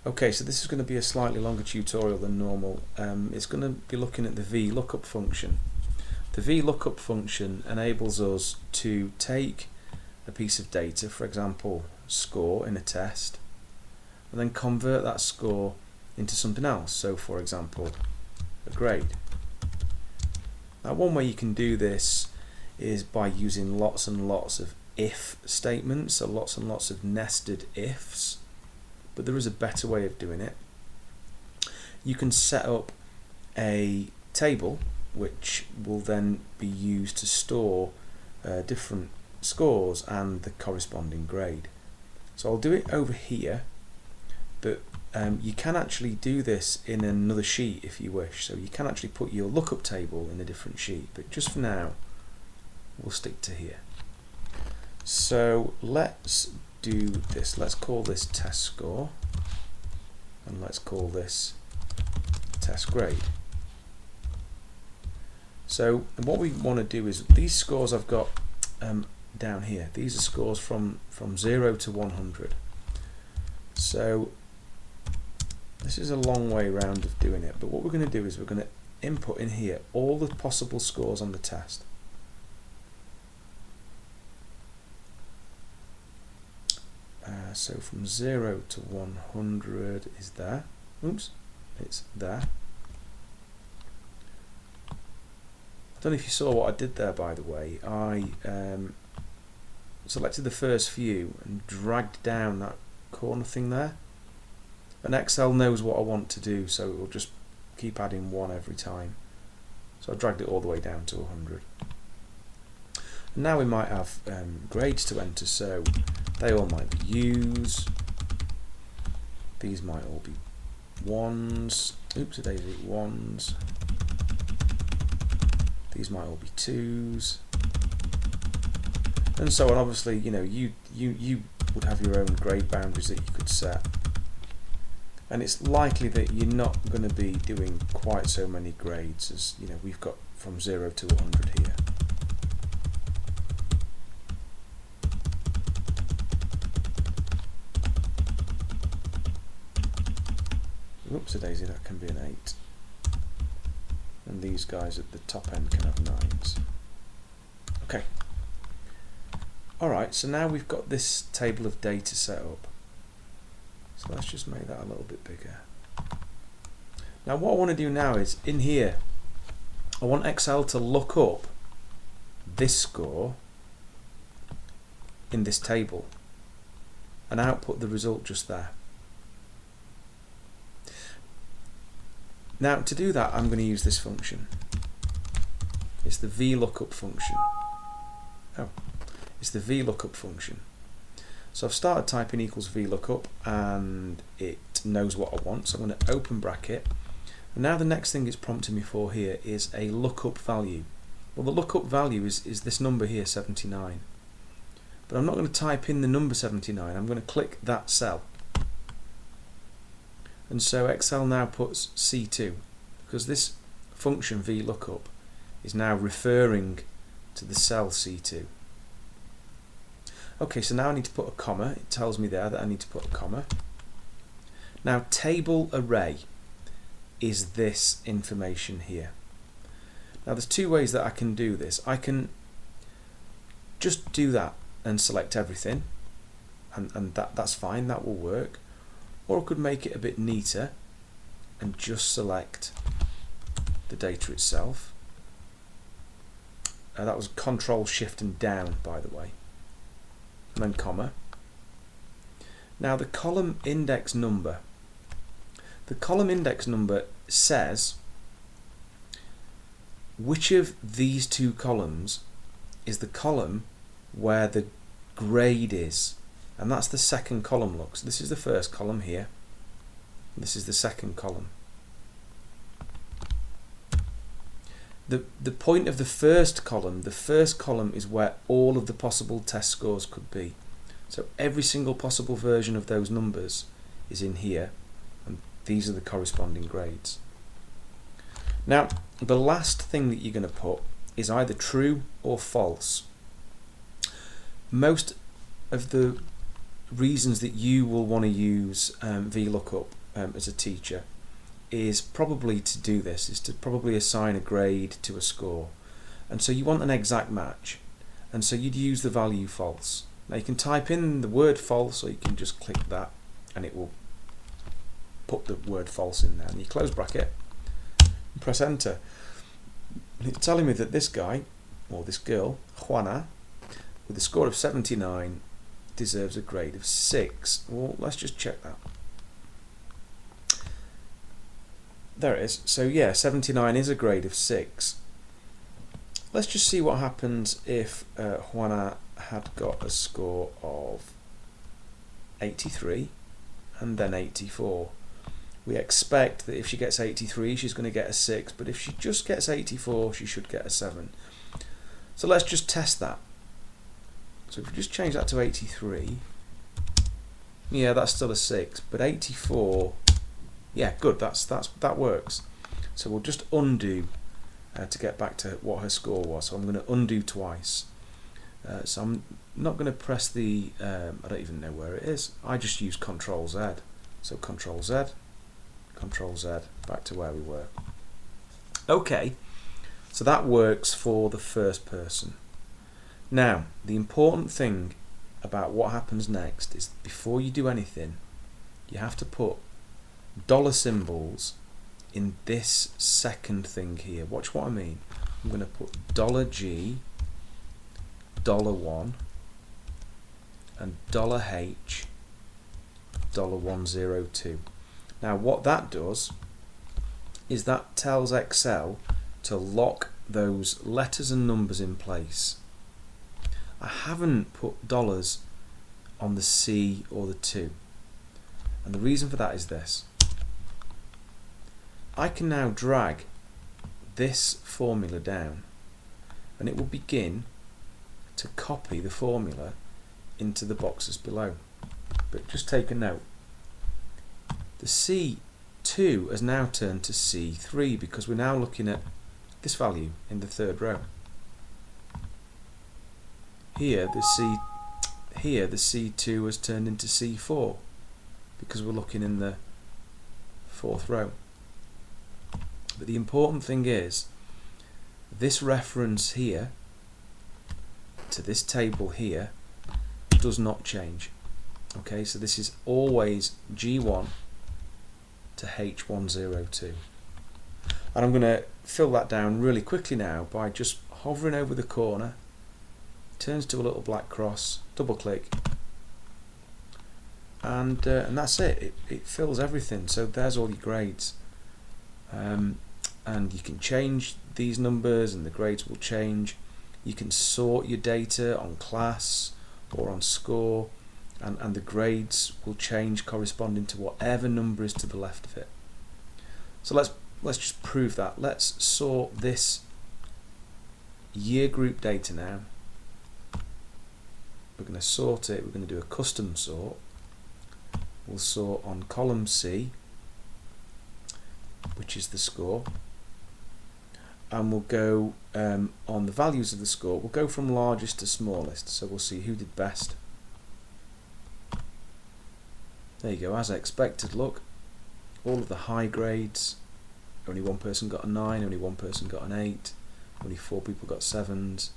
Okay, so this is going to be a slightly longer tutorial than normal. It's going to be looking at the Vlookup function. The Vlookup function enables us to take a piece of data, for example, score in a test, and then convert that score into something else. So, for example, a grade. Now, one way you can do this is by using lots and lots of if statements, so lots and lots of nested ifs. But there is a better way of doing it. You can set up a table which will then be used to store different scores and the corresponding grade. So I'll do it over here, but you can actually do this in another sheet if you wish. So you can actually put your lookup table in a different sheet, but just for now we'll stick to here. So let's do this. Let's call this test score, and let's call this test grade. So what we want to do is, these scores I've got down here, these are scores from 0 to 100. So this is a long way round of doing it, but what we're going to do is we're going to input in here all the possible scores on the test. So from 0 to 100 is there. Oops, it's there. I don't know if you saw what I did there, by the way. I selected the first few and dragged down that corner thing there. And Excel knows what I want to do, so it will just keep adding one every time. So I dragged it all the way down to 100. And now we might have grades to enter, so they all might be U's. These might all be 1s. Oops, a daisy, 1s. These might all be 2s, and so on. Obviously, you know, you would have your own grade boundaries that you could set, and it's likely that you're not going to be doing quite so many grades as, you know, we've got from 0 to 100 here. Whoops a daisy, that can be an 8. And these guys at the top end can have 9s. Okay. Alright, so now we've got this table of data set up. So let's just make that a little bit bigger. Now what I want to do now is, in here, I want Excel to look up this score in this table and output the result just there. Now to do that, I'm going to use this function. It's the Vlookup function. Oh, it's the Vlookup function. So I've started typing equals Vlookup and it knows what I want. So I'm going to open bracket. And now the next thing it's prompting me for here is a lookup value. Well, the lookup value is this number here, 79. But I'm not going to type in the number 79. I'm going to click that cell. And so Excel now puts C2, because this function Vlookup is now referring to the cell C2. Okay, so now I need to put a comma. It tells me there that I need to put a comma. Now table array is this information here. Now there's two ways that I can do this. I can just do that and select everything, and that's fine, that will work. Or I could make it a bit neater and just select the data itself. That was Control Shift and down, by the way. And then comma. Now the column index number. The column index number says which of these two columns is the column where the grade is. And that's the second column, look. So this is the first column here. This is the second column. The point of the first column is where all of the possible test scores could be. So every single possible version of those numbers is in here, and these are the corresponding grades. Now, the last thing that you're going to put is either true or false. Most of the reasons that you will want to use Vlookup as a teacher is probably to do this, is to probably assign a grade to a score. And so you want an exact match, and so you'd use the value false. Now you can type in the word false, or you can just click that and it will put the word false in there, and you close bracket and press enter. And it's telling me that this guy, or this girl, Juana, with a score of 79 deserves a grade of 6. Well, let's just check that. There it is. So yeah, 79 is a grade of 6. Let's just see what happens if Juana had got a score of 83 and then 84. We expect that if she gets 83, she's going to get a 6, but if she just gets 84, she should get a 7. So let's just test that. So if we just change that to 83, yeah, that's still a 6, but 84, yeah, good, that works. So we'll just undo to get back to what her score was. So I'm going to undo twice. So I'm not going to press the, I don't even know where it is. I just use Control Z. So Control Z, Control Z, back to where we were. Okay, so that works for the first person. Now, the important thing about what happens next is before you do anything, you have to put dollar symbols in this second thing here. Watch what I mean. I'm going to put $G, $1, and $H, $102. Now what that does is that tells Excel to lock those letters and numbers in place. I haven't put dollars on the C or the 2, and the reason for that is this. I can now drag this formula down and it will begin to copy the formula into the boxes below. But just take a note, the C2 has now turned to C3 because we're now looking at this value in the third row. Here the C2 has turned into C4 because we're looking in the fourth row. But the important thing is this reference here to this table here does not change. Okay, so this is always G1 to H102. And I'm going to fill that down really quickly now by just hovering over the corner. Turns to a little black cross, double click, and that's it. It fills everything. So there's all your grades, and you can change these numbers and the grades will change. You can sort your data on class or on score, and the grades will change corresponding to whatever number is to the left of it. So let's just prove that. Let's sort this year group data now. We're going to sort it. We're going to do a custom sort. We'll sort on column C, which is the score, and we'll go on the values of the score. We'll go from largest to smallest, so we'll see who did best. There you go, as expected. Look, all of the high grades. Only one person got a 9, only one person got an 8, only 4 people got 7s.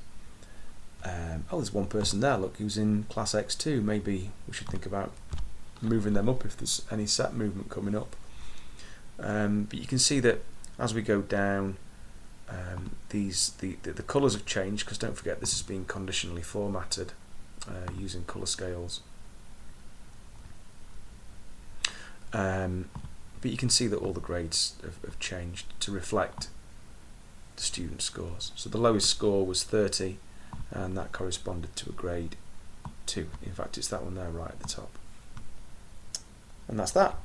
Oh, there's one person there, look, who's in class X2. Maybe we should think about moving them up if there's any set movement coming up. But you can see that as we go down, the colours have changed, because don't forget this is being conditionally formatted using colour scales. But you can see that all the grades have changed to reflect the student scores. So the lowest score was 30, and that corresponded to a grade 2. In fact, it's that one there right at the top. And that's that.